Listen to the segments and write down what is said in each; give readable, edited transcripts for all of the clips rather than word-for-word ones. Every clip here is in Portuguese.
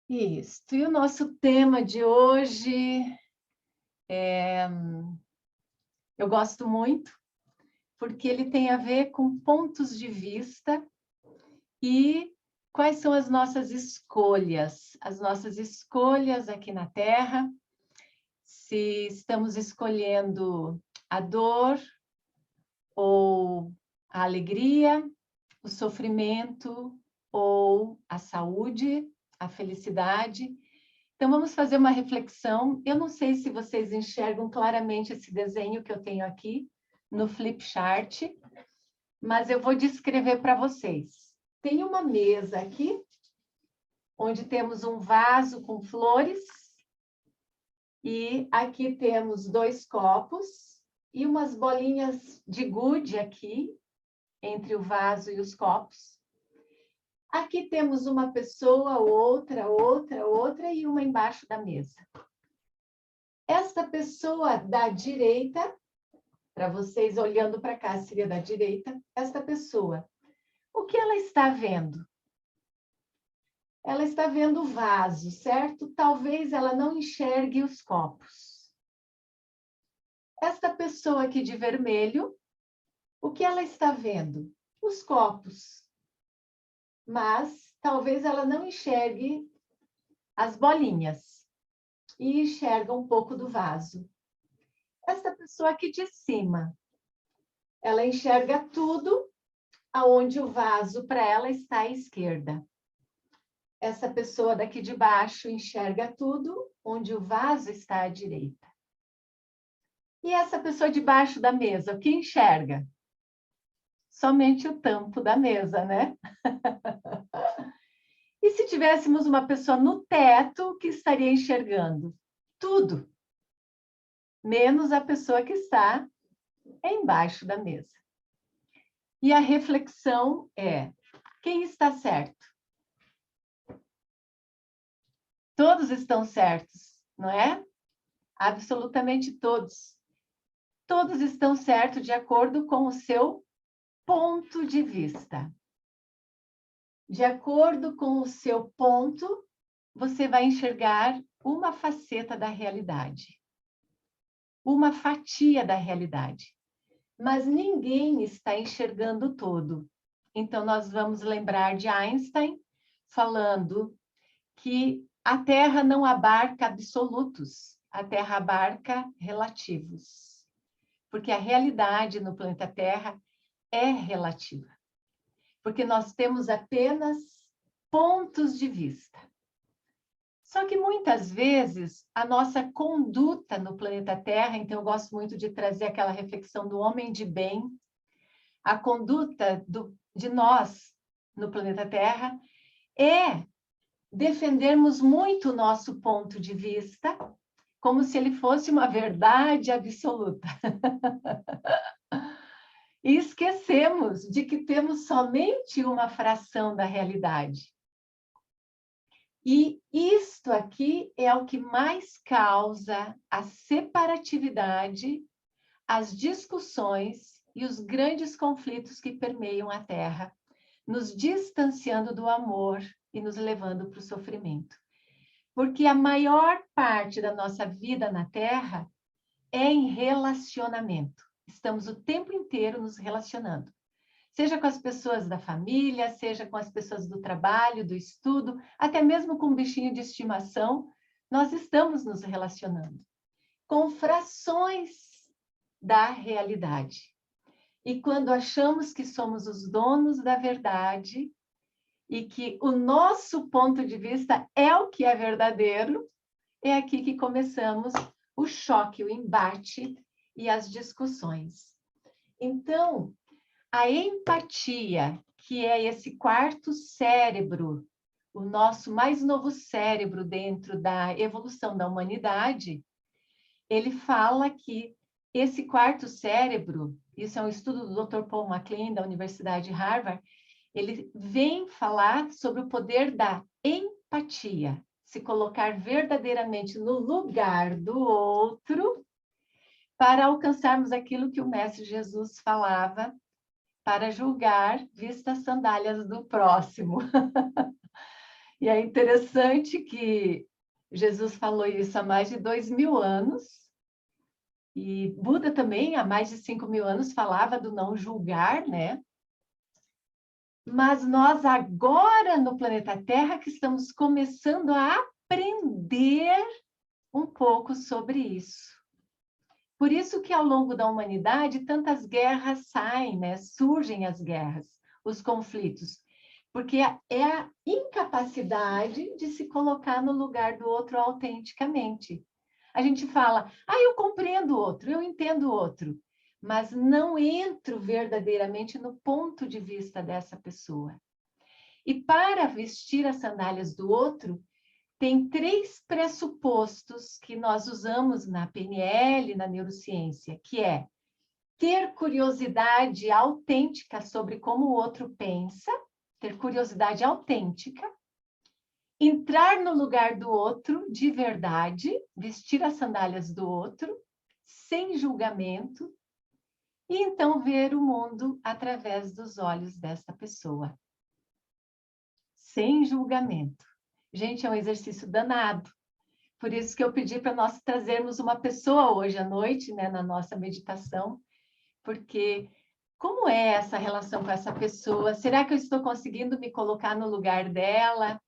Isso. E o nosso tema de hoje, eu gosto muito, porque ele tem a ver com pontos de vista e quais são as nossas escolhas aqui na Terra, se estamos escolhendo a dor ou a alegria, o sofrimento ou a saúde, a felicidade. Então, vamos fazer uma reflexão. Eu não sei se vocês enxergam claramente esse desenho que eu tenho aqui no flip chart, mas eu vou descrever para vocês. Tem uma mesa aqui, onde temos um vaso com flores, e aqui temos 2 copos e umas bolinhas de gude aqui, entre o vaso e os copos. Aqui temos uma pessoa, outra e uma embaixo da mesa. Esta pessoa da direita, para vocês olhando para cá, seria da direita, esta pessoa, o que ela está vendo? Ela está vendo o vaso, certo? Talvez ela não enxergue os copos. Esta pessoa aqui de vermelho, o que ela está vendo? Os copos. Mas talvez ela não enxergue as bolinhas e enxerga um pouco do vaso. Essa pessoa aqui de cima, ela enxerga tudo aonde o vaso para ela está à esquerda. Essa pessoa daqui de baixo enxerga tudo onde o vaso está à direita. E essa pessoa de baixo da mesa, o que enxerga? Somente o tampo da mesa, né? E se tivéssemos uma pessoa no teto, o que estaria enxergando? Tudo, menos a pessoa que está embaixo da mesa. E a reflexão é: quem está certo? Todos estão certos, não é? Absolutamente todos. Todos estão certos de acordo com o seu ponto de vista. De acordo com o seu ponto, você vai enxergar uma faceta da realidade, uma fatia da realidade. Mas ninguém está enxergando todo. Então, nós vamos lembrar de Einstein falando que a Terra não abarca absolutos, a Terra abarca relativos. Porque a realidade no planeta Terra é relativa. Porque nós temos apenas pontos de vista. Só que muitas vezes a nossa conduta no planeta Terra, então eu gosto muito de trazer aquela reflexão do homem de bem, a conduta de nós no planeta Terra é defendermos muito o nosso ponto de vista, como se ele fosse uma verdade absoluta. E esquecemos de que temos somente uma fração da realidade. E isto aqui é o que mais causa a separatividade, as discussões e os grandes conflitos que permeiam a Terra, nos distanciando do amor e nos levando para o sofrimento. Porque a maior parte da nossa vida na Terra é em relacionamento. Estamos o tempo inteiro nos relacionando. Seja com as pessoas da família, seja com as pessoas do trabalho, do estudo, até mesmo com um bichinho de estimação, nós estamos nos relacionando com frações da realidade. E quando achamos que somos os donos da verdade e que o nosso ponto de vista é o que é verdadeiro, é aqui que começamos o choque, o embate e as discussões. Então, a empatia, que é esse quarto cérebro, o nosso mais novo cérebro dentro da evolução da humanidade, ele fala que esse quarto cérebro, isso é um estudo do Dr. Paul MacLean, da Universidade de Harvard, ele vem falar sobre o poder da empatia, se colocar verdadeiramente no lugar do outro, para alcançarmos aquilo que o Mestre Jesus falava, para julgar, vista as sandálias do próximo. E é interessante que Jesus falou isso há mais de 2000 anos, e Buda também, há mais de 5000 anos, falava do não julgar, né? Mas nós agora, no planeta Terra, que estamos começando a aprender um pouco sobre isso. Por isso que ao longo da humanidade tantas guerras saem, né? Surgem as guerras, os conflitos, porque é a incapacidade de se colocar no lugar do outro autenticamente. A gente fala, eu compreendo o outro, eu entendo o outro, mas não entro verdadeiramente no ponto de vista dessa pessoa. E para vestir as sandálias do outro, tem 3 pressupostos que nós usamos na PNL, na neurociência, que é ter curiosidade autêntica sobre como o outro pensa, ter curiosidade autêntica, entrar no lugar do outro de verdade, vestir as sandálias do outro, sem julgamento, e então ver o mundo através dos olhos dessa pessoa. Sem julgamento. Gente, é um exercício danado. Por isso que eu pedi para nós trazermos uma pessoa hoje à noite, né, na nossa meditação, porque como é essa relação com essa pessoa? Será que eu estou conseguindo me colocar no lugar dela?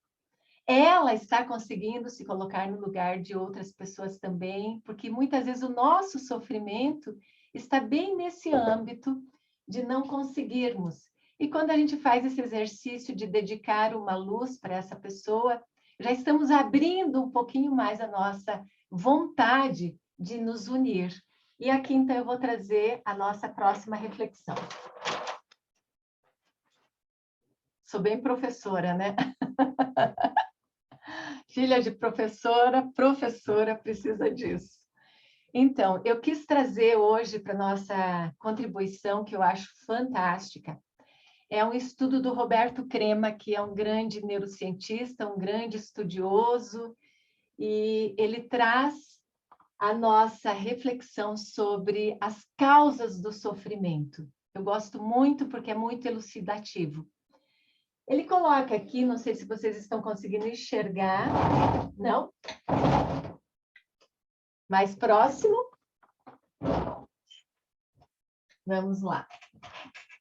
Ela está conseguindo se colocar no lugar de outras pessoas também? Porque muitas vezes o nosso sofrimento está bem nesse âmbito de não conseguirmos. E quando a gente faz esse exercício de dedicar uma luz para essa pessoa, já estamos abrindo um pouquinho mais a nossa vontade de nos unir. E aqui, então, eu vou trazer a nossa próxima reflexão. Sou bem professora, né? Filha de professora, professora precisa disso. Então, eu quis trazer hoje para a nossa contribuição, que eu acho fantástica. É um estudo do Roberto Crema, que é um grande neurocientista, um grande estudioso, e ele traz a nossa reflexão sobre as causas do sofrimento. Eu gosto muito porque é muito elucidativo. Ele coloca aqui, não sei se vocês estão conseguindo enxergar, não? Mais próximo? Vamos lá.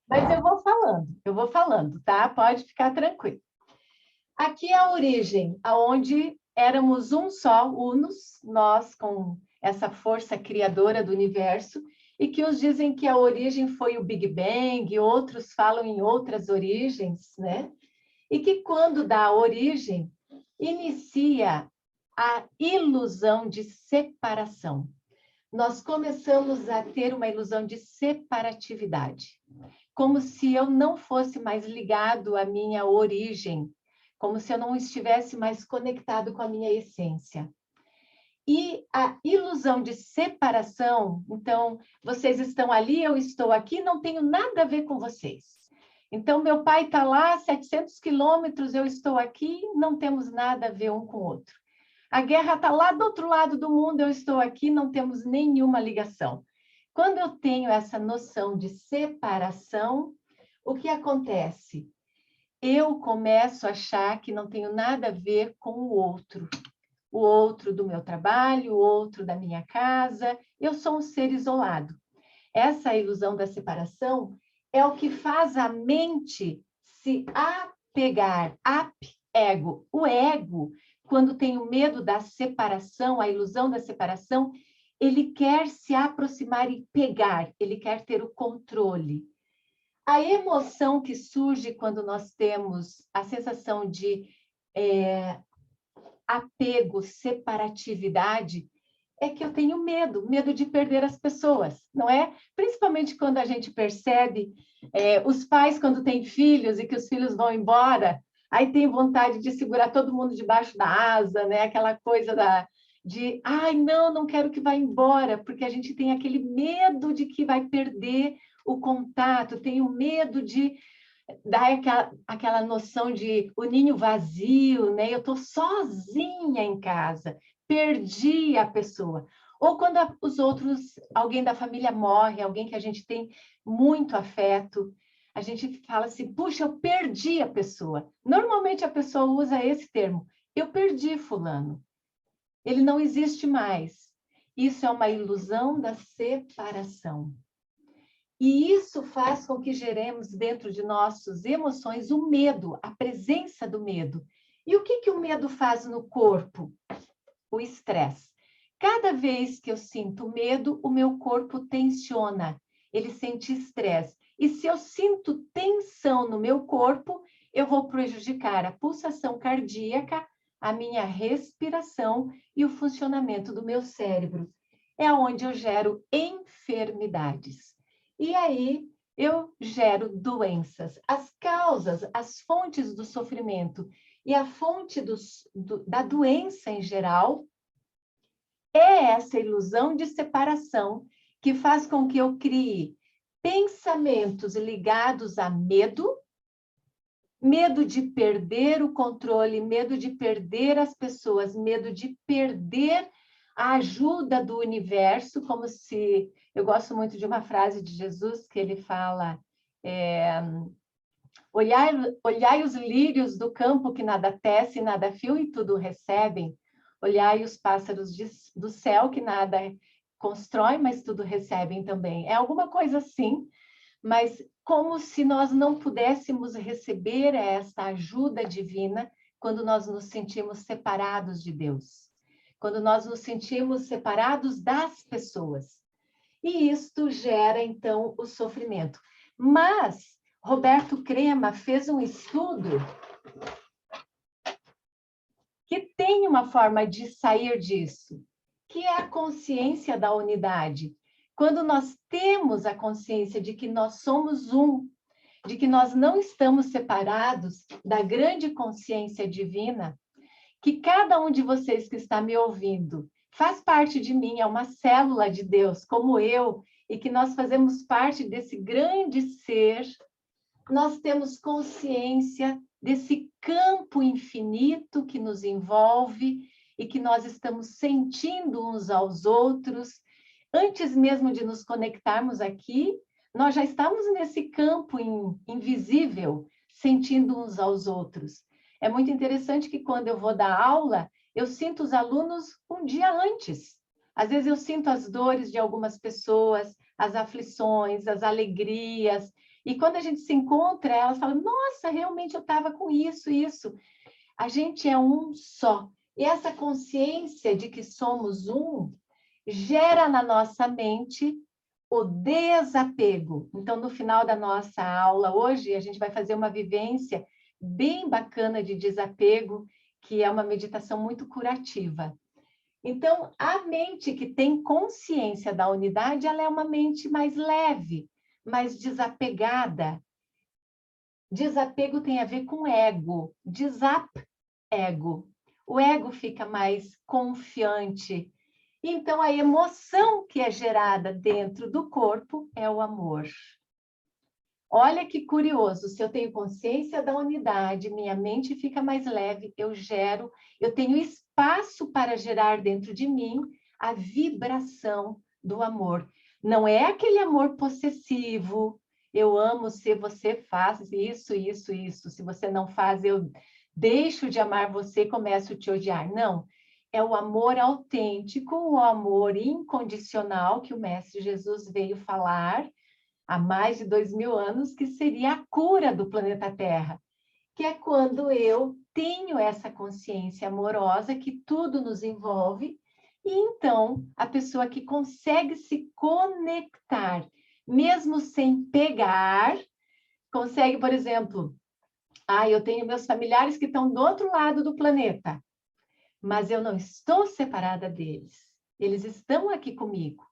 Mas eu vou falando, tá? Pode ficar tranquilo. Aqui é a origem, aonde éramos um só, unos, nós com essa força criadora do universo, e que uns dizem que a origem foi o Big Bang, outros falam em outras origens, né? E que quando dá origem, inicia a ilusão de separação. Nós começamos a ter uma ilusão de separatividade, como se eu não fosse mais ligado à minha origem, como se eu não estivesse mais conectado com a minha essência. E a ilusão de separação, então, vocês estão ali, eu estou aqui, não tenho nada a ver com vocês. Então, meu pai está lá, 700 quilômetros, eu estou aqui, não temos nada a ver um com o outro. A guerra está lá do outro lado do mundo, eu estou aqui, não temos nenhuma ligação. Quando eu tenho essa noção de separação, o que acontece? Eu começo a achar que não tenho nada a ver com o outro do meu trabalho, o outro da minha casa, eu sou um ser isolado. Essa ilusão da separação é o que faz a mente se apegar, ego. O ego, quando tem o medo da separação, a ilusão da separação, ele quer se aproximar e pegar, ele quer ter o controle. A emoção que surge quando nós temos a sensação de apego, separatividade, é que eu tenho medo de perder as pessoas, não é? Principalmente quando a gente percebe os pais quando têm filhos e que os filhos vão embora, aí tem vontade de segurar todo mundo debaixo da asa, né? Aquela coisa de, ai, não quero que vá embora, porque a gente tem aquele medo de que vai perder o contato, tenho medo de dar aquela noção de o ninho vazio, né? Eu estou sozinha em casa, perdi a pessoa. Ou quando alguém da família morre, alguém que a gente tem muito afeto, a gente fala assim, puxa, eu perdi a pessoa. Normalmente a pessoa usa esse termo, eu perdi fulano. Ele não existe mais. Isso é uma ilusão da separação. E isso faz com que geremos dentro de nossas emoções o medo, a presença do medo. E o que o medo faz no corpo? O estresse. Cada vez que eu sinto medo, o meu corpo tensiona, ele sente estresse. E se eu sinto tensão no meu corpo, eu vou prejudicar a pulsação cardíaca, a minha respiração e o funcionamento do meu cérebro. É onde eu gero enfermidades. E aí eu gero doenças. As causas, as fontes do sofrimento e a fonte da doença em geral é essa ilusão de separação que faz com que eu crie pensamentos ligados a medo, medo de perder o controle, medo de perder as pessoas, medo de perder a ajuda do universo, como se... Eu gosto muito de uma frase de Jesus que ele fala... Olhai os lírios do campo que nada tecem, nada fiam e tudo recebem. Olhai os pássaros do céu que nada constroem, mas tudo recebem também. É alguma coisa assim, mas como se nós não pudéssemos receber esta ajuda divina quando nós nos sentimos separados de Deus. Quando nós nos sentimos separados das pessoas. E isto gera, então, o sofrimento. Mas Roberto Crema fez um estudo que tem uma forma de sair disso, que é a consciência da unidade. Quando nós temos a consciência de que nós somos um, de que nós não estamos separados da grande consciência divina, que cada um de vocês que está me ouvindo faz parte de mim, é uma célula de Deus, como eu, e que nós fazemos parte desse grande ser, nós temos consciência desse campo infinito que nos envolve e que nós estamos sentindo uns aos outros. Antes mesmo de nos conectarmos aqui, nós já estamos nesse campo invisível, sentindo uns aos outros. É muito interessante que quando eu vou dar aula, eu sinto os alunos um dia antes. Às vezes eu sinto as dores de algumas pessoas, as aflições, as alegrias. E quando a gente se encontra, elas falam, nossa, realmente eu estava com isso, isso. A gente é um só. E essa consciência de que somos um gera na nossa mente o desapego. Então, no final da nossa aula hoje, a gente vai fazer uma vivência bem bacana de desapego, que é uma meditação muito curativa. Então, a mente que tem consciência da unidade, ela é uma mente mais leve, mais desapegada. Desapego tem a ver com ego, desapego. O ego fica mais confiante. Então, a emoção que é gerada dentro do corpo é o amor. Olha que curioso, se eu tenho consciência da unidade, minha mente fica mais leve, eu tenho espaço para gerar dentro de mim a vibração do amor. Não é aquele amor possessivo, eu amo se você faz isso, isso, isso. Se você não faz, eu deixo de amar você e começo a te odiar. Não, é o amor autêntico, o amor incondicional que o Mestre Jesus veio falar há mais de 2000 anos, que seria a cura do planeta Terra, que é quando eu tenho essa consciência amorosa que tudo nos envolve, e então a pessoa que consegue se conectar, mesmo sem pegar, consegue, por exemplo, eu tenho meus familiares que estão do outro lado do planeta, mas eu não estou separada deles, eles estão aqui comigo.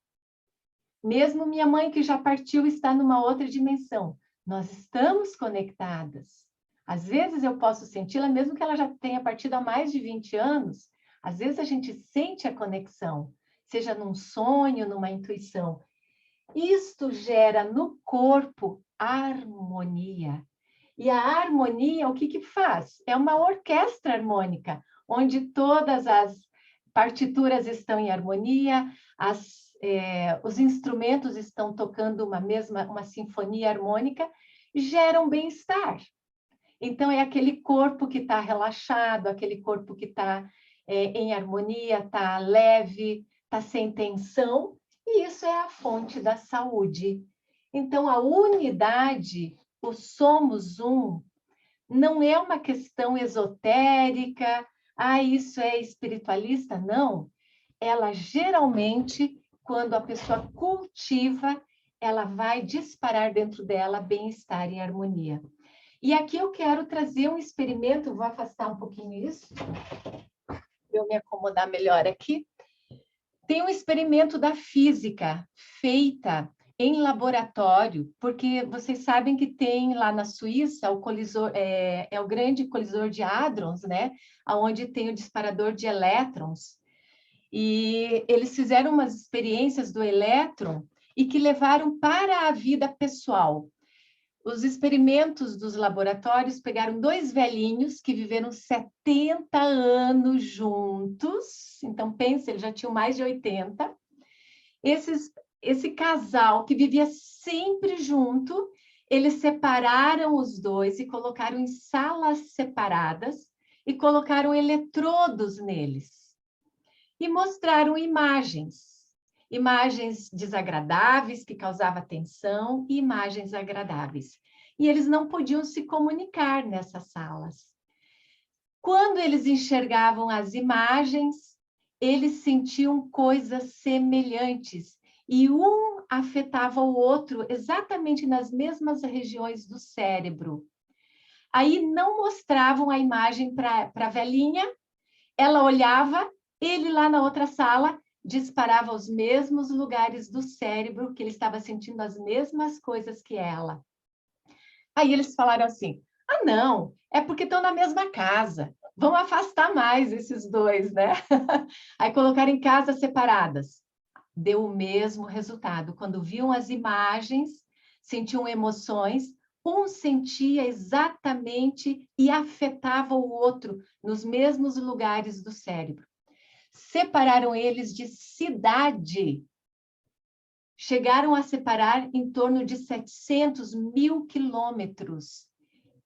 Mesmo minha mãe que já partiu está numa outra dimensão. Nós estamos conectadas. Às vezes eu posso senti-la, mesmo que ela já tenha partido há mais de 20 anos, às vezes a gente sente a conexão, seja num sonho, numa intuição. Isto gera no corpo harmonia. E a harmonia, o que faz? É uma orquestra harmônica, onde todas as partituras estão em harmonia, os instrumentos estão tocando uma sinfonia harmônica, geram bem-estar. Então, é aquele corpo que está relaxado, aquele corpo que está em harmonia, está leve, está sem tensão, e isso é a fonte da saúde. Então, a unidade, o somos um, não é uma questão esotérica, isso é espiritualista, não. Ela geralmente, quando a pessoa cultiva, ela vai disparar dentro dela bem-estar e harmonia. E aqui eu quero trazer um experimento, vou afastar um pouquinho isso, para eu me acomodar melhor aqui. Tem um experimento da física feita em laboratório, porque vocês sabem que tem lá na Suíça o colisor, é o grande colisor de hadrons, né? Onde tem o disparador de elétrons. E eles fizeram umas experiências do elétron e que levaram para a vida pessoal. Os experimentos dos laboratórios pegaram 2 velhinhos que viveram 70 anos juntos. Então, pense, eles já tinham mais de 80. Esse casal que vivia sempre junto, eles separaram os dois e colocaram em salas separadas e colocaram eletrodos neles. E mostraram imagens desagradáveis que causavam tensão e imagens agradáveis. E eles não podiam se comunicar nessas salas. Quando eles enxergavam as imagens, eles sentiam coisas semelhantes e um afetava o outro exatamente nas mesmas regiões do cérebro. Aí não mostravam a imagem para a velhinha, ela olhava, ele lá na outra sala disparava os mesmos lugares do cérebro, que ele estava sentindo as mesmas coisas que ela. Aí eles falaram assim, não, é porque estão na mesma casa, vão afastar mais esses dois, né? Aí colocaram em casas separadas. Deu o mesmo resultado. Quando viam as imagens, sentiam emoções, um sentia exatamente e afetava o outro nos mesmos lugares do cérebro. Separaram eles de cidade. Chegaram a separar em torno de 700 mil quilômetros.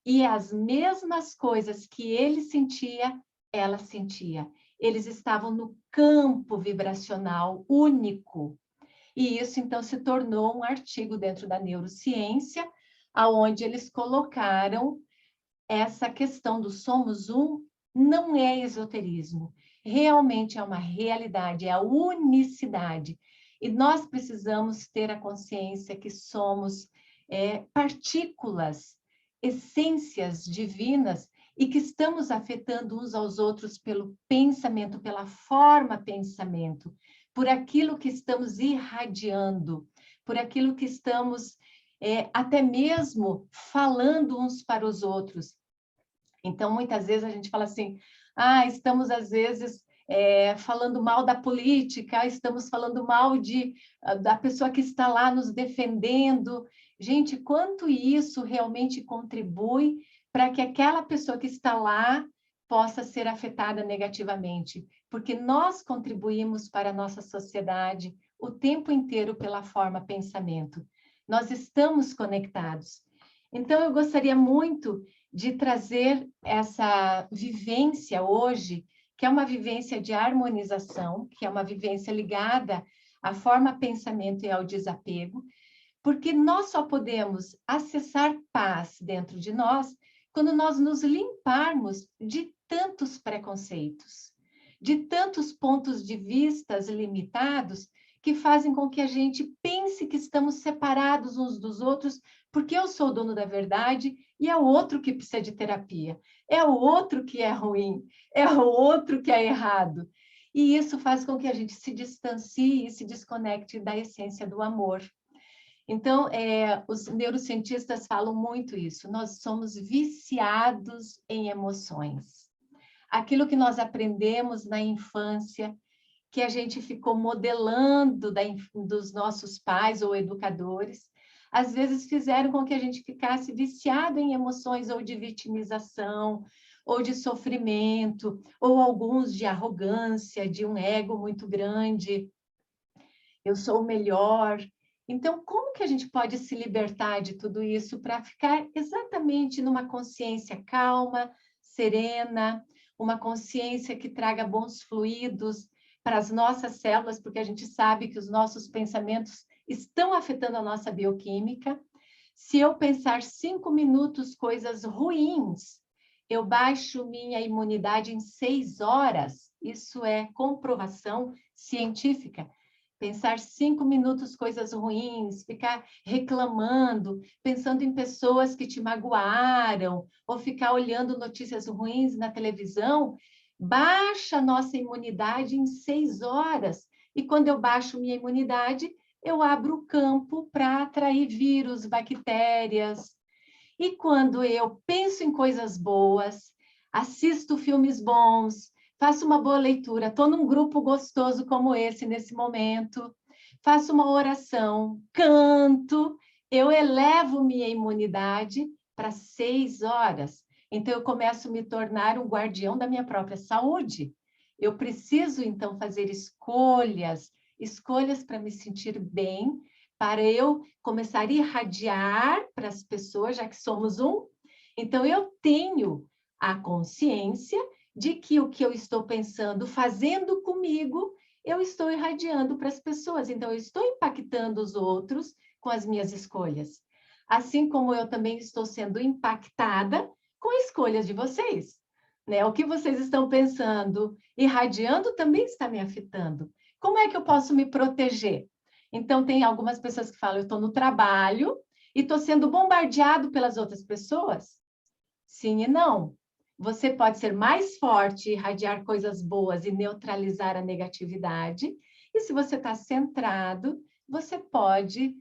E as mesmas coisas que ele sentia, ela sentia. Eles estavam no campo vibracional único. E isso, então, se tornou um artigo dentro da neurociência, aonde eles colocaram essa questão do somos um, não é esoterismo. Realmente é uma realidade, é a unicidade. E nós precisamos ter a consciência que somos partículas, essências divinas, e que estamos afetando uns aos outros pelo pensamento, pela forma pensamento, por aquilo que estamos irradiando, por aquilo que estamos até mesmo falando uns para os outros. Então, muitas vezes a gente fala assim, estamos às vezes falando mal da política, estamos falando mal da pessoa que está lá nos defendendo. Gente, quanto isso realmente contribui para que aquela pessoa que está lá possa ser afetada negativamente? Porque nós contribuímos para a nossa sociedade o tempo inteiro pela forma pensamento. Nós estamos conectados. Então, eu gostaria muito de trazer essa vivência hoje, que é uma vivência de harmonização, que é uma vivência ligada à forma pensamento e ao desapego, porque nós só podemos acessar paz dentro de nós quando nós nos limparmos de tantos preconceitos, de tantos pontos de vistas limitados que fazem com que a gente pense que estamos separados uns dos outros, porque eu sou o dono da verdade e é o outro que precisa de terapia, é o outro que é ruim, é o outro que é errado. E isso faz com que a gente se distancie e se desconecte da essência do amor. Então, os neurocientistas falam muito isso, nós somos viciados em emoções. Aquilo que nós aprendemos na infância, que a gente ficou modelando dos nossos pais ou educadores, às vezes fizeram com que a gente ficasse viciado em emoções ou de vitimização, ou de sofrimento, ou alguns de arrogância, de um ego muito grande. Eu sou o melhor. Então, como que a gente pode se libertar de tudo isso para ficar exatamente numa consciência calma, serena, uma consciência que traga bons fluidos para as nossas células, porque a gente sabe que os nossos pensamentos estão afetando a nossa bioquímica. Se eu pensar 5 minutos coisas ruins, eu baixo minha imunidade em 6 horas. Isso é comprovação científica. Pensar 5 minutos coisas ruins, ficar reclamando, pensando em pessoas que te magoaram, ou ficar olhando notícias ruins na televisão, baixa a nossa imunidade em 6 horas. E quando eu baixo minha imunidade, eu abro o campo para atrair vírus, bactérias. E quando eu penso em coisas boas, assisto filmes bons, faço uma boa leitura, estou num grupo gostoso como esse nesse momento, faço uma oração, canto, eu elevo minha imunidade para 6 horas. Então, eu começo a me tornar um guardião da minha própria saúde. Eu preciso, então, fazer escolhas, escolhas para me sentir bem, para eu começar a irradiar para as pessoas, já que somos um. Então, eu tenho a consciência de que o que eu estou pensando, fazendo comigo, eu estou irradiando para as pessoas. Então, eu estou impactando os outros com as minhas escolhas. Assim como eu também estou sendo impactada com escolhas de vocês. Né? O que vocês estão pensando, irradiando, também está me afetando. Como é que eu posso me proteger? Então, tem algumas pessoas que falam, eu estou no trabalho e estou sendo bombardeado pelas outras pessoas. Sim e não. Você pode ser mais forte, irradiar coisas boas e neutralizar a negatividade. E se você está centrado, você pode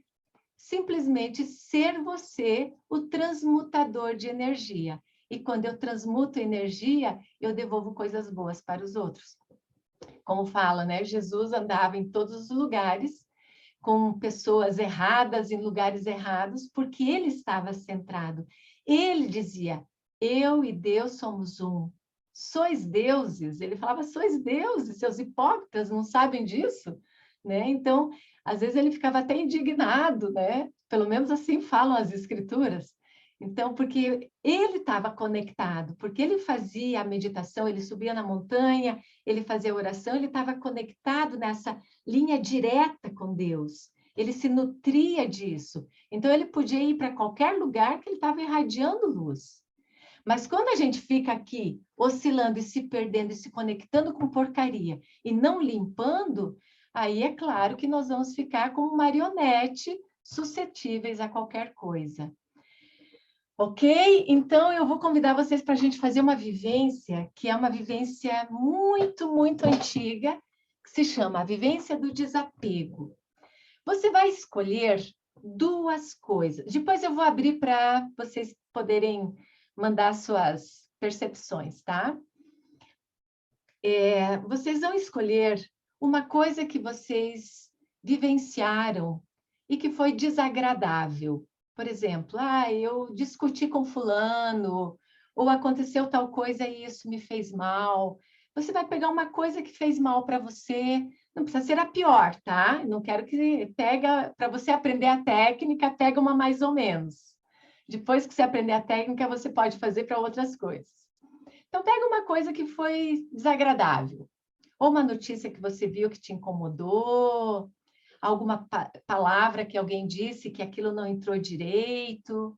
simplesmente ser você o transmutador de energia. E quando eu transmuto energia, eu devolvo coisas boas para os outros. Como fala, né? Jesus andava em todos os lugares, com pessoas erradas em lugares errados, porque ele estava centrado. Ele dizia, eu e Deus somos um. Sois deuses. Ele falava, sois deuses, seus hipócritas não sabem disso? Né? Então, às vezes ele ficava até indignado, né? Pelo menos assim falam as escrituras. Então, porque ele estava conectado, porque ele fazia a meditação, ele subia na montanha, ele fazia a oração, ele estava conectado nessa linha direta com Deus. Ele se nutria disso. Então, ele podia ir para qualquer lugar que ele estava irradiando luz. Mas quando a gente fica aqui oscilando e se perdendo e se conectando com porcaria e não limpando, aí é claro que nós vamos ficar como marionete suscetíveis a qualquer coisa. Ok? Então, eu vou convidar vocês para a gente fazer uma vivência, que é uma vivência muito, muito antiga, que se chama a vivência do desapego. Você vai escolher 2 coisas. Depois eu vou abrir para vocês poderem mandar suas percepções, tá? Vocês vão escolher uma coisa que vocês vivenciaram e que foi desagradável. Por exemplo, eu discuti com fulano, ou aconteceu tal coisa e isso me fez mal. Você vai pegar uma coisa que fez mal para você, não precisa ser a pior, tá? Não quero que pega, para você aprender a técnica, pega uma mais ou menos. Depois que você aprender a técnica, você pode fazer para outras coisas. Então, pega uma coisa que foi desagradável, ou uma notícia que você viu que te incomodou, alguma palavra que alguém disse que aquilo não entrou direito.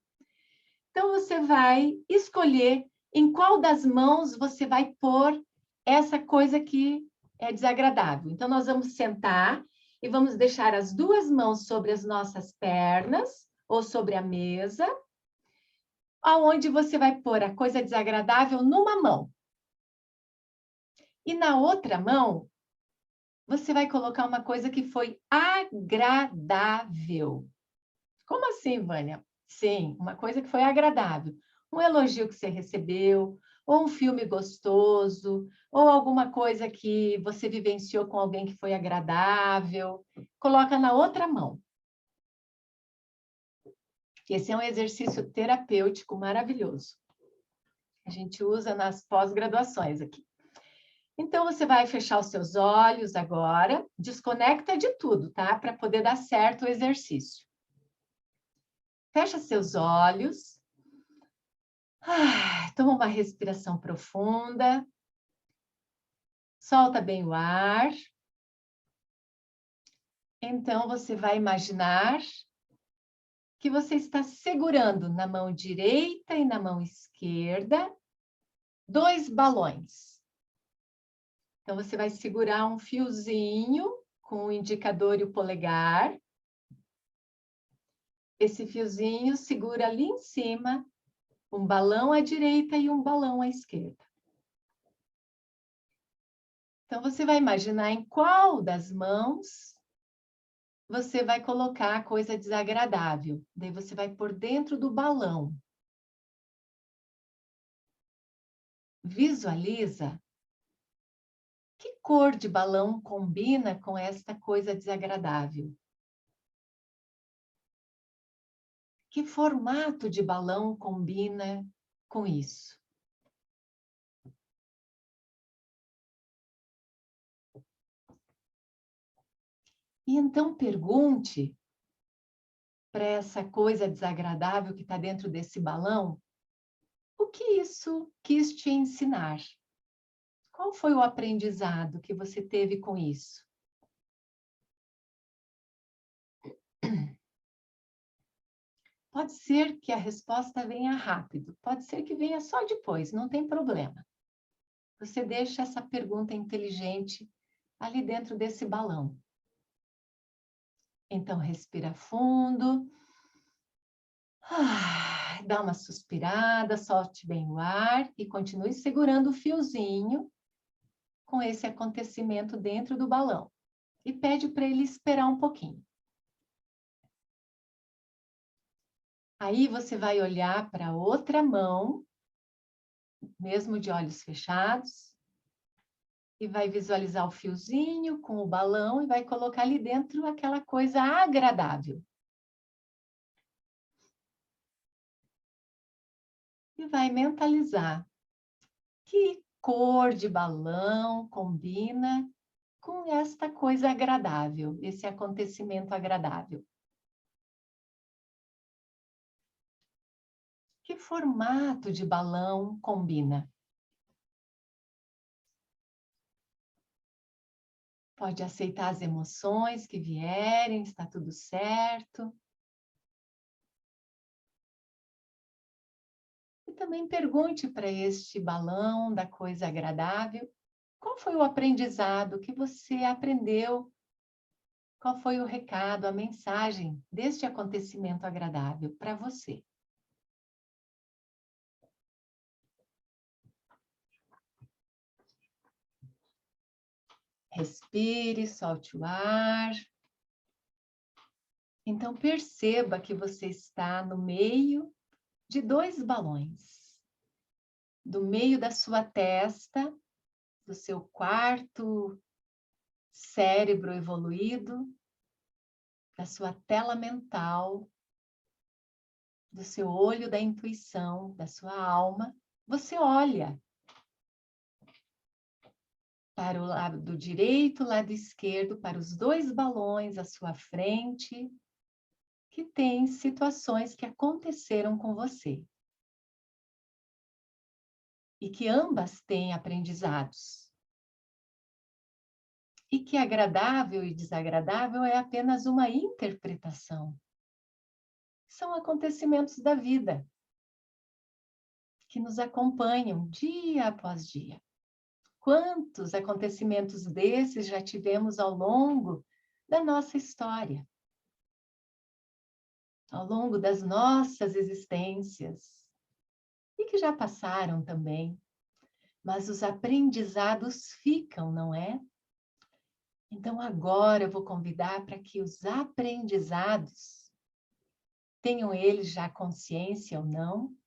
Então, você vai escolher em qual das mãos você vai pôr essa coisa que é desagradável. Então, nós vamos sentar e vamos deixar as 2 mãos sobre as nossas pernas ou sobre a mesa, aonde você vai pôr a coisa desagradável numa mão. E na outra mão, você vai colocar uma coisa que foi agradável. Como assim, Vânia? Sim, uma coisa que foi agradável. Um elogio que você recebeu, ou um filme gostoso, ou alguma coisa que você vivenciou com alguém que foi agradável. Coloca na outra mão. Esse é um exercício terapêutico maravilhoso. A gente usa nas pós-graduações aqui. Então, você vai fechar os seus olhos agora, desconecta de tudo, tá? Para poder dar certo o exercício. Fecha seus olhos. Toma uma respiração profunda. Solta bem o ar. Então, você vai imaginar que você está segurando na mão direita e na mão esquerda 2 balões. Então, você vai segurar um fiozinho com o indicador e o polegar. Esse fiozinho segura ali em cima um balão à direita e um balão à esquerda. Então, você vai imaginar em qual das mãos você vai colocar a coisa desagradável. Daí você vai por dentro do balão. Visualiza que cor de balão combina com esta coisa desagradável. Que formato de balão combina com isso? E então pergunte para essa coisa desagradável que está dentro desse balão, o que isso quis te ensinar? Qual foi o aprendizado que você teve com isso? Pode ser que a resposta venha rápido, pode ser que venha só depois, não tem problema. Você deixa essa pergunta inteligente ali dentro desse balão. Então, respira fundo. Dá uma suspirada, solte bem o ar e continue segurando o fiozinho com esse acontecimento dentro do balão. E pede para ele esperar um pouquinho. Aí você vai olhar para outra mão, mesmo de olhos fechados, e vai visualizar o fiozinho com o balão e vai colocar ali dentro aquela coisa agradável. E vai mentalizar que cor de balão combina com esta coisa agradável, esse acontecimento agradável. Que formato de balão combina? Pode aceitar as emoções que vierem, está tudo certo. E também pergunte para este balão da coisa agradável, qual foi o aprendizado que você aprendeu? Qual foi o recado, a mensagem deste acontecimento agradável para você? Respire, solte o ar. Então, perceba que você está no meio de 2 balões. Do meio da sua testa, do seu quarto cérebro evoluído, da sua tela mental, do seu olho da intuição, da sua alma, você olha para o lado direito, lado esquerdo, para os 2 balões à sua frente, que tem situações que aconteceram com você. E que ambas têm aprendizados. E que agradável e desagradável é apenas uma interpretação. São acontecimentos da vida que nos acompanham dia após dia. Quantos acontecimentos desses já tivemos ao longo da nossa história? Ao longo das nossas existências? E que já passaram também. Mas os aprendizados ficam, não é? Então, agora eu vou convidar para que os aprendizados, tenham eles já consciência ou não,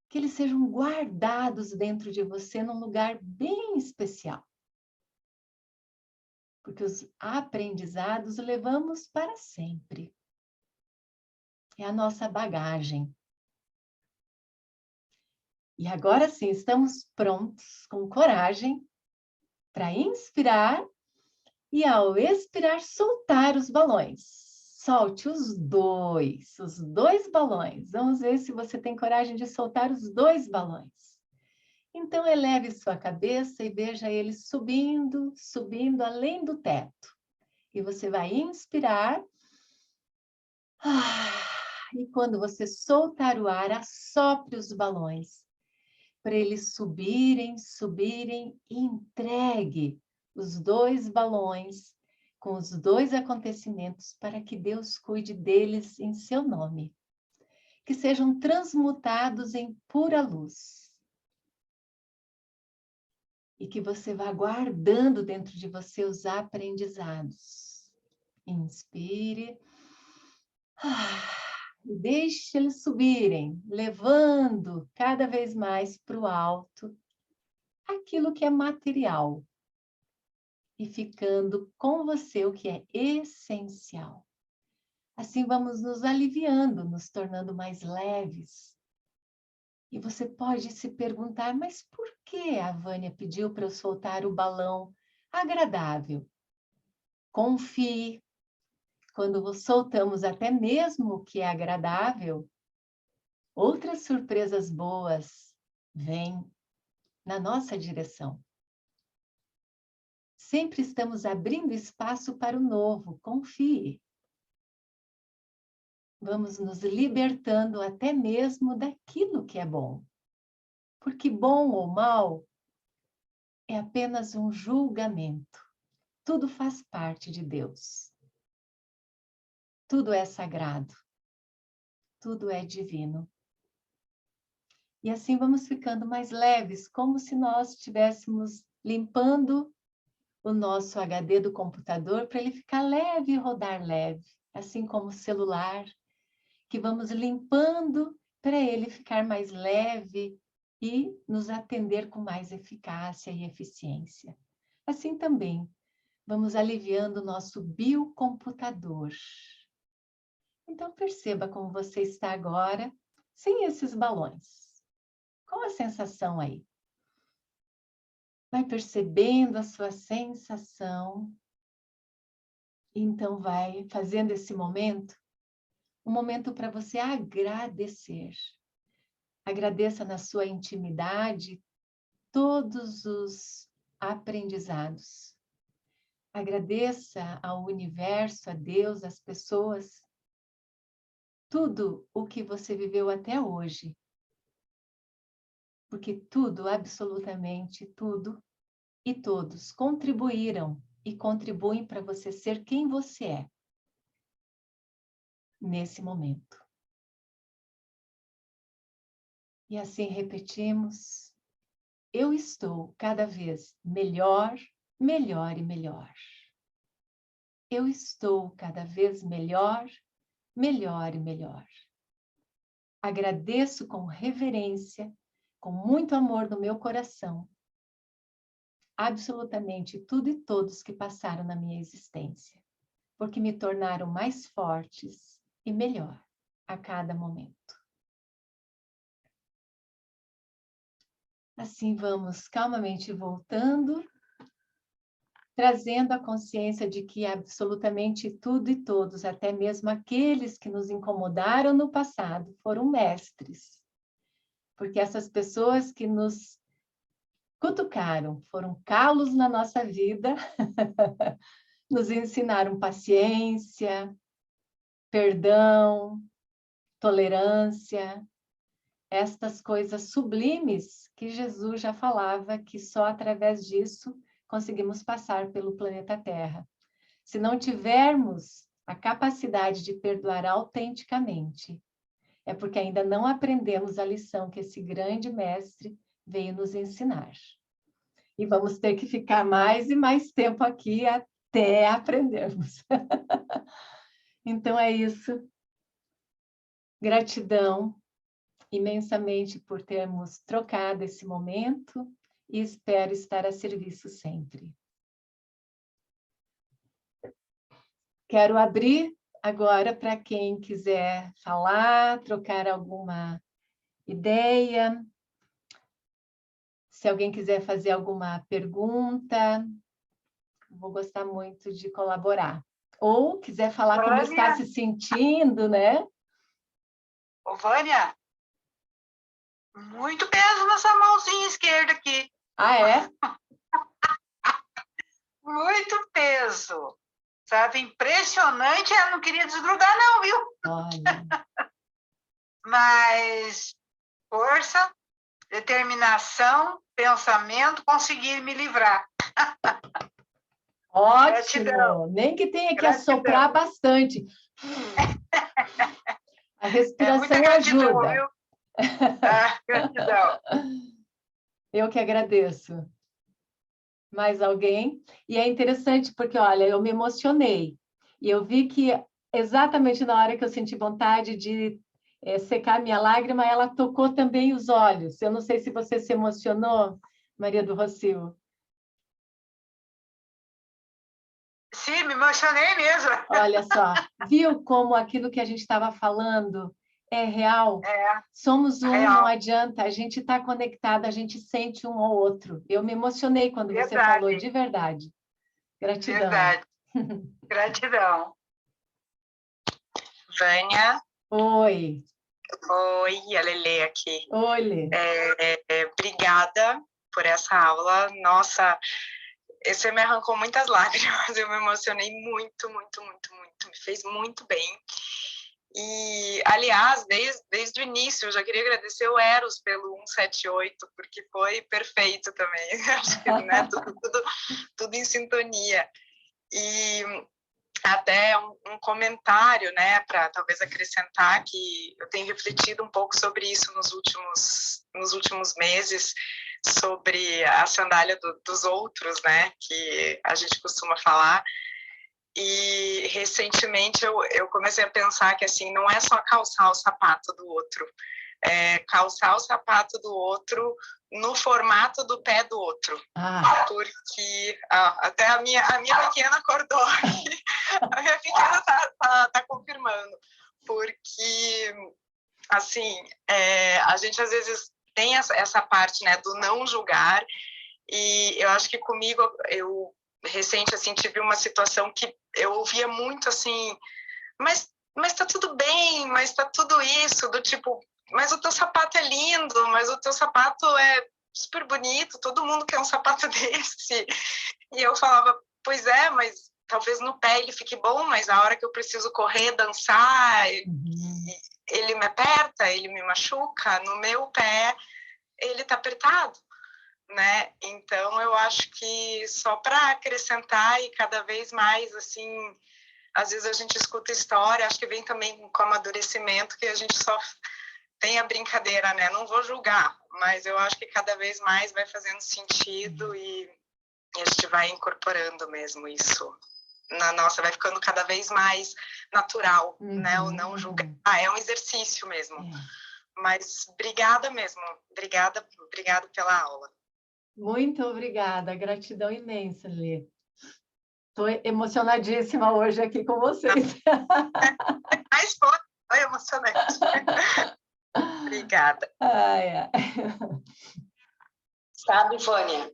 que eles sejam guardados dentro de você num lugar bem especial. Porque os aprendizados levamos para sempre. É a nossa bagagem. E agora sim, estamos prontos, com coragem, para inspirar e ao expirar soltar os balões. Solte os dois balões. Vamos ver se você tem coragem de soltar os 2 balões. Então, eleve sua cabeça e veja eles subindo, subindo além do teto. E você vai inspirar. E quando você soltar o ar, assopre os balões. Para eles subirem, subirem e entregue os 2 balões com os 2 acontecimentos para que Deus cuide deles em seu nome. Que sejam transmutados em pura luz. E que você vá guardando dentro de você os aprendizados. Inspire. E deixe eles subirem, levando cada vez mais para o alto aquilo que é material. E ficando com você o que é essencial. Assim vamos nos aliviando, nos tornando mais leves. E você pode se perguntar, mas por que a Vânia pediu para eu soltar o balão agradável? Confie. Quando soltamos até mesmo o que é agradável, outras surpresas boas vêm na nossa direção. Sempre estamos abrindo espaço para o novo, confie. Vamos nos libertando até mesmo daquilo que é bom. Porque bom ou mal é apenas um julgamento. Tudo faz parte de Deus. Tudo é sagrado. Tudo é divino. E assim vamos ficando mais leves, como se nós estivéssemos limpando o nosso HD do computador para ele ficar leve e rodar leve, assim como o celular, que vamos limpando para ele ficar mais leve e nos atender com mais eficácia e eficiência. Assim também, vamos aliviando o nosso biocomputador. Então, perceba como você está agora, sem esses balões. Qual a sensação aí? Vai percebendo a sua sensação. Então, vai fazendo esse momento, um momento para você agradecer. Agradeça na sua intimidade todos os aprendizados. Agradeça ao universo, a Deus, às pessoas, tudo o que você viveu até hoje. Porque tudo, absolutamente tudo, e todos contribuíram e contribuem para você ser quem você é nesse momento. E assim repetimos, eu estou cada vez melhor, melhor e melhor. Eu estou cada vez melhor, melhor e melhor. Agradeço com reverência, com muito amor no meu coração, absolutamente tudo e todos que passaram na minha existência, porque me tornaram mais fortes e melhor a cada momento. Assim vamos calmamente voltando, trazendo a consciência de que absolutamente tudo e todos, até mesmo aqueles que nos incomodaram no passado, foram mestres. Porque essas pessoas que nos cutucaram, foram calos na nossa vida, nos ensinaram paciência, perdão, tolerância, estas coisas sublimes que Jesus já falava que só através disso conseguimos passar pelo planeta Terra. Se não tivermos a capacidade de perdoar autenticamente, é porque ainda não aprendemos a lição que esse grande mestre veio nos ensinar. E vamos ter que ficar mais e mais tempo aqui até aprendermos. Então é isso. Gratidão imensamente por termos trocado esse momento e espero estar a serviço sempre. Quero abrir agora para quem quiser falar, trocar alguma ideia. Se alguém quiser fazer alguma pergunta, vou gostar muito de colaborar. Ou quiser falar como está se sentindo, né? Ô, Vânia, muito peso nessa mãozinha esquerda aqui. Ah, é? Muito peso. Sabe, impressionante. Eu não queria desgrudar, não, viu? Olha. Mas força, determinação, pensamento, conseguir me livrar. Ótimo! Gratidão. Nem que tenha que Gratidão. assoprar bastante. A respiração muita gratidão, ajuda. viu? Gratidão. Eu que agradeço. Mais alguém? E é interessante porque, olha, eu me emocionei. E eu vi que exatamente na hora que eu senti vontade de secar minha lágrima, ela tocou também os olhos. Eu não sei se você se emocionou, Maria do Rocio. Sim, me emocionei mesmo. Olha só, viu como aquilo que a gente estava falando é real? É. Somos um, real. não adianta, a gente está conectado, a gente sente um ao outro. Eu me emocionei quando Verdade. você falou, de verdade. Gratidão. Verdade. Gratidão. Vânia. Oi. Oi, a Lelê aqui. Oi, Lê. Obrigada por essa aula. Nossa, você me arrancou muitas lágrimas. Eu me emocionei muito, muito, muito, muito. Me fez muito bem. E, aliás, desde o início, eu já queria agradecer o Eros pelo 178, porque foi perfeito também. Acho que, né, tudo em sintonia. E até um comentário, né, para talvez acrescentar, que eu tenho refletido um pouco sobre isso nos últimos meses, sobre a sandália dos outros, né, que a gente costuma falar. E recentemente eu comecei a pensar que assim, não é só calçar o sapato do outro, é calçar o sapato do outro no formato do pé do outro. Porque até a minha pequena acordou aqui, a minha pequena tá confirmando, porque assim, a gente às vezes tem essa parte, né, do não julgar, e eu acho que comigo, eu recente, assim, tive uma situação que eu ouvia muito, assim, mas tá tudo bem, mas tá tudo isso, do tipo, mas o teu sapato é lindo, mas o teu sapato é super bonito, todo mundo quer um sapato desse. E eu falava, pois é, mas talvez no pé ele fique bom, mas a hora que eu preciso correr, dançar, ele me aperta, ele me machuca, no meu pé ele tá apertado, né? Então eu acho que só para acrescentar e cada vez mais, assim, às vezes a gente escuta história, acho que vem também com o amadurecimento, que a gente só tem a brincadeira, né? Não vou julgar, mas eu acho que cada vez mais vai fazendo sentido e a gente vai incorporando mesmo isso na nossa, vai ficando cada vez mais natural, né? O não julgar. É um exercício mesmo. Mas obrigada mesmo, obrigada pela aula. Muito obrigada, gratidão imensa, Lê. Estou emocionadíssima hoje aqui com vocês. Mas foi emocionante. Obrigada. Sabe, Vânia,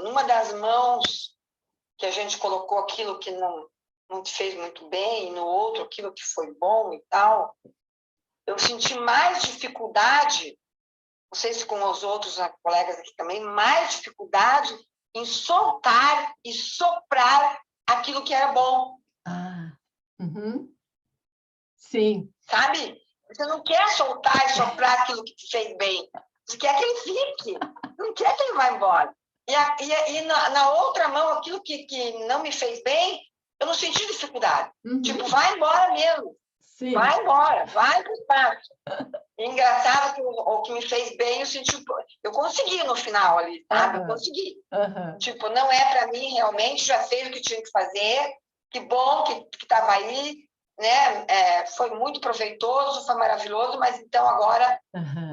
numa das mãos que a gente colocou aquilo que não te fez muito bem, e no outro aquilo que foi bom e tal, eu senti mais dificuldade, não sei se com os outros colegas aqui também, mais dificuldade em soltar e soprar aquilo que era bom. Sim. Sabe? Você não quer soltar e soprar aquilo que te fez bem. Você quer que ele fique. Não quer que ele vá embora. E na outra mão, aquilo que não me fez bem, eu não senti dificuldade. Tipo, vai embora mesmo. Sim. Vai embora, vai para o espaço. Engraçado que o que me fez bem, eu consegui no final ali, sabe? Eu consegui. Tipo, não é para mim realmente, já fez o que tinha que fazer, que bom que estava aí, né? Foi muito proveitoso, foi maravilhoso, mas então agora,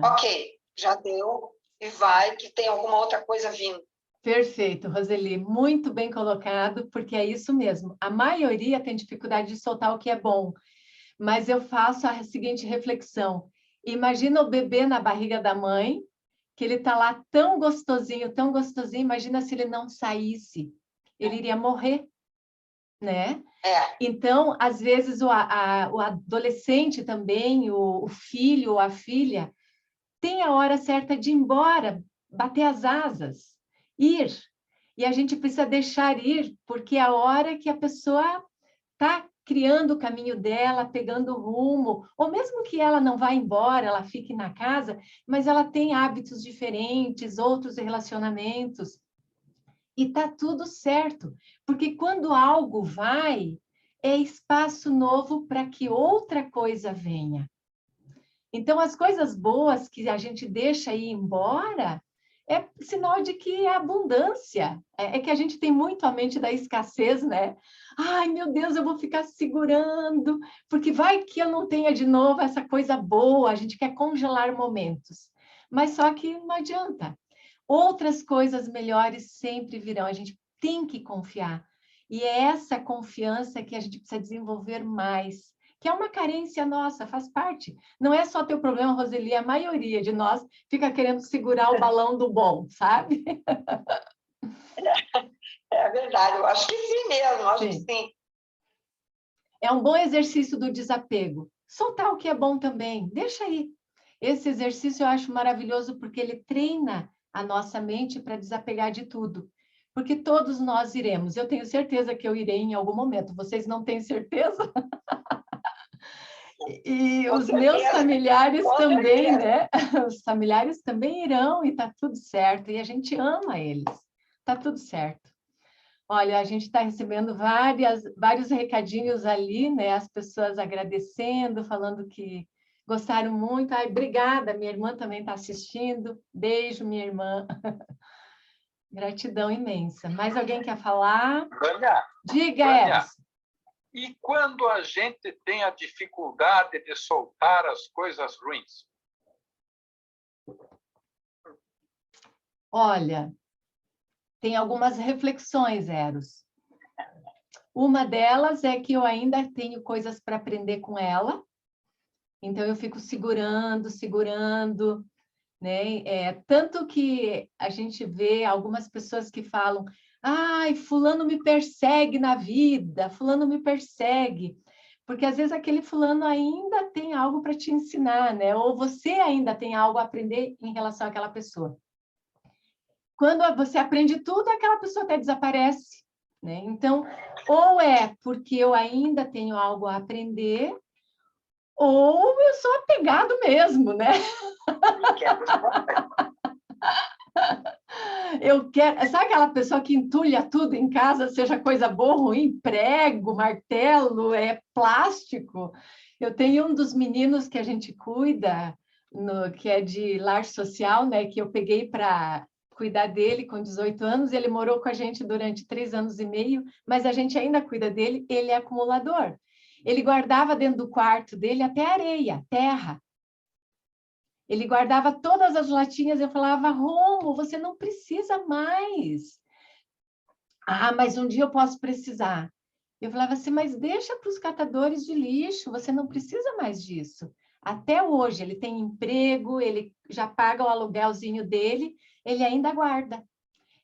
ok, já deu e vai, que tem alguma outra coisa vindo. Perfeito, Roseli, muito bem colocado, porque é isso mesmo. A maioria tem dificuldade de soltar o que é bom, mas eu faço a seguinte reflexão: Imagina o bebê na barriga da mãe, que ele está lá tão gostosinho, imagina se ele não saísse, ele iria morrer, né? Então, às vezes, o adolescente também, o filho ou a filha, tem a hora certa de ir embora, bater as asas, ir. E a gente precisa deixar ir, porque é a hora que a pessoa está criando o caminho dela, pegando o rumo, ou mesmo que ela não vá embora, ela fique na casa, mas ela tem hábitos diferentes, outros relacionamentos, e está tudo certo, porque quando algo vai, é espaço novo para que outra coisa venha. Então, as coisas boas que a gente deixa ir embora é sinal de que é abundância. É que a gente tem muito a mente da escassez, né? Ai, meu Deus, eu vou ficar segurando, porque vai que eu não tenha de novo essa coisa boa. A gente quer congelar momentos. Mas só que não adianta. Outras coisas melhores sempre virão. A gente tem que confiar. E é essa confiança que a gente precisa desenvolver mais, que é uma carência nossa, faz parte. Não é só teu problema, Roseli, a maioria de nós fica querendo segurar o balão do bom, sabe? É verdade, eu acho que sim mesmo, eu acho Sim. que sim. É um bom exercício do desapego. Soltar o que é bom também, deixa aí. Esse exercício eu acho maravilhoso porque ele treina a nossa mente para desapegar de tudo. Porque todos nós iremos. Eu tenho certeza que eu irei em algum momento. Vocês não têm certeza? E Com os meus certeza, familiares com também, certeza. né? Os familiares também irão e tá tudo certo. E a gente ama eles. Tá tudo certo. Olha, a gente está recebendo vários recadinhos ali, né? As pessoas agradecendo, falando que gostaram muito. Ai, obrigada, minha irmã também está assistindo. Beijo, minha irmã. Gratidão imensa. Mais alguém quer falar? Vânia, Diga, Vânia, Eros. e quando a gente tem a dificuldade de soltar as coisas ruins? Olha, tem algumas reflexões, Eros. Uma delas é que eu ainda tenho coisas para aprender com ela, então eu fico segurando, né? Tanto que a gente vê algumas pessoas que falam: ai, fulano me persegue na vida, fulano me persegue. Porque às vezes aquele fulano ainda tem algo para te ensinar, né? Ou você ainda tem algo a aprender em relação àquela pessoa. Quando você aprende tudo, aquela pessoa até desaparece, né? Então, ou é porque eu ainda tenho algo a aprender, ou eu sou apegado mesmo, né? Eu quero, sabe aquela pessoa que entulha tudo em casa, seja coisa boa ou ruim, prego, martelo, plástico. Eu tenho um dos meninos que a gente cuida, que é de lar social, né? Que eu peguei para cuidar dele com 18 anos. Ele morou com a gente durante 3 anos e meio, mas a gente ainda cuida dele. Ele é acumulador. Ele guardava dentro do quarto dele até areia, terra. Ele guardava todas as latinhas, eu falava: Romo, você não precisa mais. Ah, mas um dia eu posso precisar. Eu falava assim: mas deixa para os catadores de lixo, você não precisa mais disso. Até hoje, ele tem emprego, ele já paga o aluguelzinho dele, ele ainda guarda.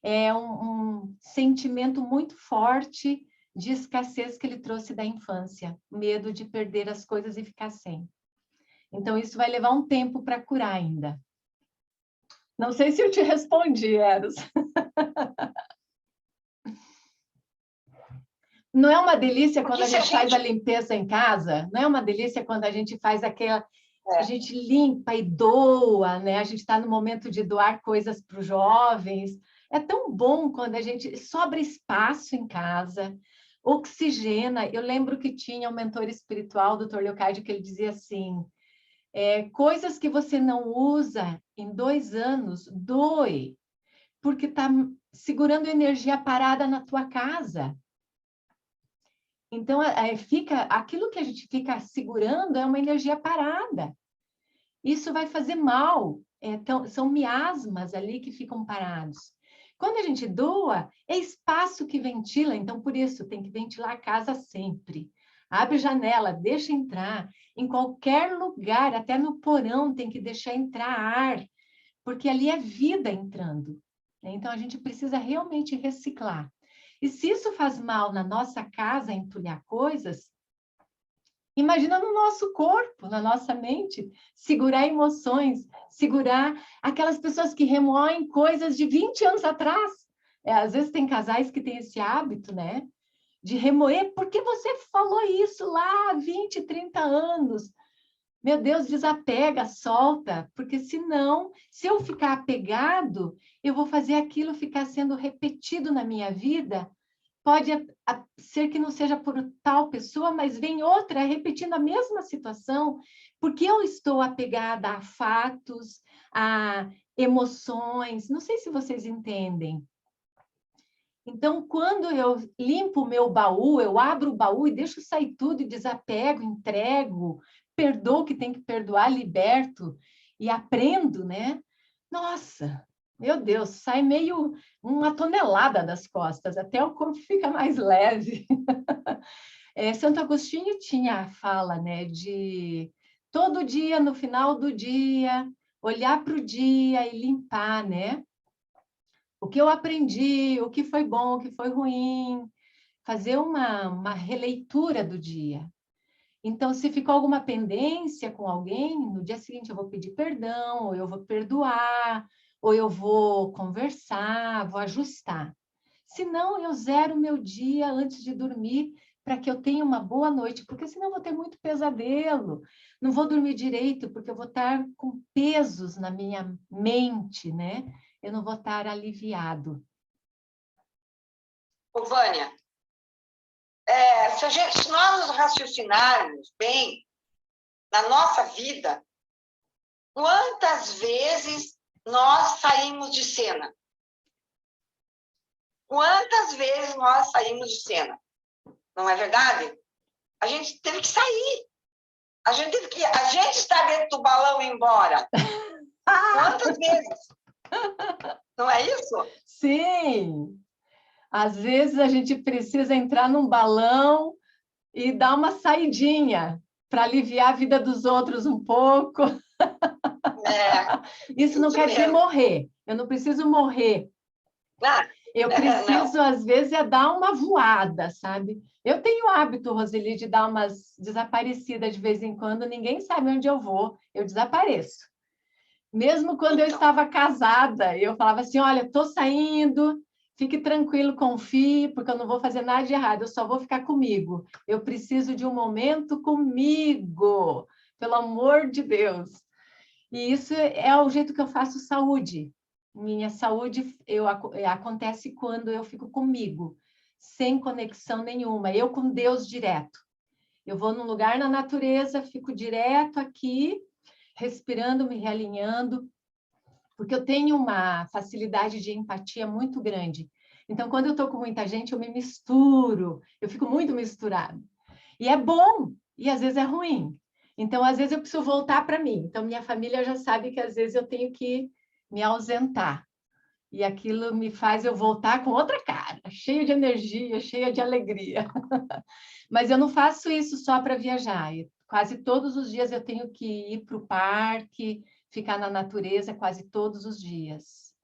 É um sentimento muito forte de escassez que ele trouxe da infância, medo de perder as coisas e ficar sem. Então, isso vai levar um tempo para curar ainda. Não sei se eu te respondi, Eros. Não é uma delícia quando a gente faz a limpeza em casa? Não é uma delícia quando a gente faz aquela... A gente limpa e doa, né? A gente está no momento de doar coisas para os jovens. É tão bom quando a gente sobra espaço em casa, oxigena. Eu lembro que tinha um mentor espiritual, o Dr. Leocádio, que ele dizia assim: coisas que você não usa em 2 anos, doe, porque está segurando energia parada na tua casa. Então, aquilo que a gente fica segurando é uma energia parada. Isso vai fazer mal. São miasmas ali que ficam parados. Quando a gente doa, é espaço que ventila, então por isso tem que ventilar a casa sempre. Abre janela, deixa entrar. Em qualquer lugar, até no porão, tem que deixar entrar ar, porque ali é vida entrando. Então, a gente precisa realmente reciclar. E se isso faz mal na nossa casa, entulhar coisas, imagina no nosso corpo, na nossa mente, segurar emoções, segurar aquelas pessoas que remoem coisas de 20 anos atrás. Às vezes tem casais que têm esse hábito, né? De remoer, porque você falou isso lá há 20, 30 anos. Meu Deus, desapega, solta, porque senão, se eu ficar apegado, eu vou fazer aquilo ficar sendo repetido na minha vida. Pode ser que não seja por tal pessoa, mas vem outra repetindo a mesma situação, porque eu estou apegada a fatos, a emoções. Não sei se vocês entendem. Então, quando eu limpo o meu baú, eu abro o baú e deixo sair tudo, e desapego, entrego, perdoo o que tem que perdoar, liberto e aprendo, né? Nossa, meu Deus, sai meio uma tonelada das costas, até o corpo fica mais leve. Santo Agostinho tinha a fala, né, de todo dia, no final do dia, olhar para o dia e limpar, né? O que eu aprendi, o que foi bom, o que foi ruim, fazer uma releitura do dia. Então, se ficou alguma pendência com alguém, no dia seguinte eu vou pedir perdão, ou eu vou perdoar, ou eu vou conversar, vou ajustar. Se não, eu zero o meu dia antes de dormir para que eu tenha uma boa noite, porque senão eu vou ter muito pesadelo. Não vou dormir direito, porque eu vou estar com pesos na minha mente, né? Eu não vou estar aliviado. Ô, Vânia, se nós raciocinarmos bem na nossa vida, quantas vezes nós saímos de cena? Quantas vezes nós saímos de cena? Não é verdade? A gente teve que sair. A gente está dentro do balão e ir embora. Quantas vezes? Não é isso? Sim! Às vezes a gente precisa entrar num balão e dar uma saidinha para aliviar a vida dos outros um pouco. Isso não quer dizer morrer. Eu não preciso morrer. Eu preciso, às vezes, dar uma voada, sabe? Eu tenho o hábito, Roseli, de dar umas desaparecidas de vez em quando, ninguém sabe onde eu vou, eu desapareço. Mesmo quando eu estava casada, eu falava assim, olha, estou saindo, fique tranquilo, confie, porque eu não vou fazer nada de errado, eu só vou ficar comigo. Eu preciso de um momento comigo, pelo amor de Deus. E isso é o jeito que eu faço saúde. Minha saúde acontece quando eu fico comigo, sem conexão nenhuma, eu com Deus direto. Eu vou num lugar na natureza, fico direto aqui, respirando, me realinhando, porque eu tenho uma facilidade de empatia muito grande. Então, quando eu estou com muita gente, eu me misturo, eu fico muito misturada. E é bom, e às vezes é ruim. Então, às vezes eu preciso voltar para mim. Então, minha família já sabe que às vezes eu tenho que me ausentar. E aquilo me faz eu voltar com outra cara, cheia de energia, cheia de alegria. Mas eu não faço isso só para viajar. Quase todos os dias eu tenho que ir para o parque, ficar na natureza quase todos os dias.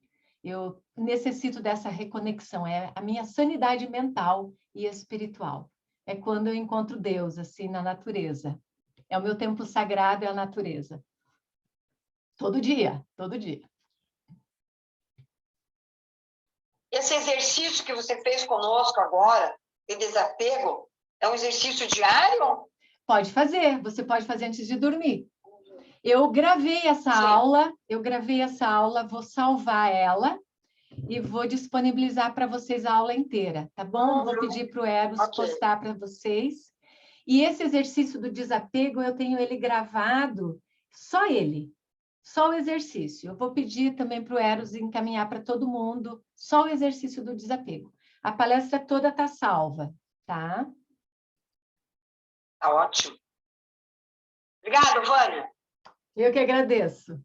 Eu necessito dessa reconexão, é a minha sanidade mental e espiritual. É quando eu encontro Deus, assim, na natureza. É o meu templo sagrado, é a natureza. Todo dia, todo dia. Esse exercício que você fez conosco agora, de desapego, é um exercício diário? Pode fazer, você pode fazer antes de dormir. Eu gravei essa aula, vou salvar ela e vou disponibilizar para vocês a aula inteira, tá bom? Vou pedir para o Eros postar para vocês. E esse exercício do desapego, eu tenho ele gravado, só o exercício. Eu vou pedir também para o Eros encaminhar para todo mundo, só o exercício do desapego. A palestra toda está salva, tá? Tá ótimo. Obrigada, Vânia. Eu que agradeço.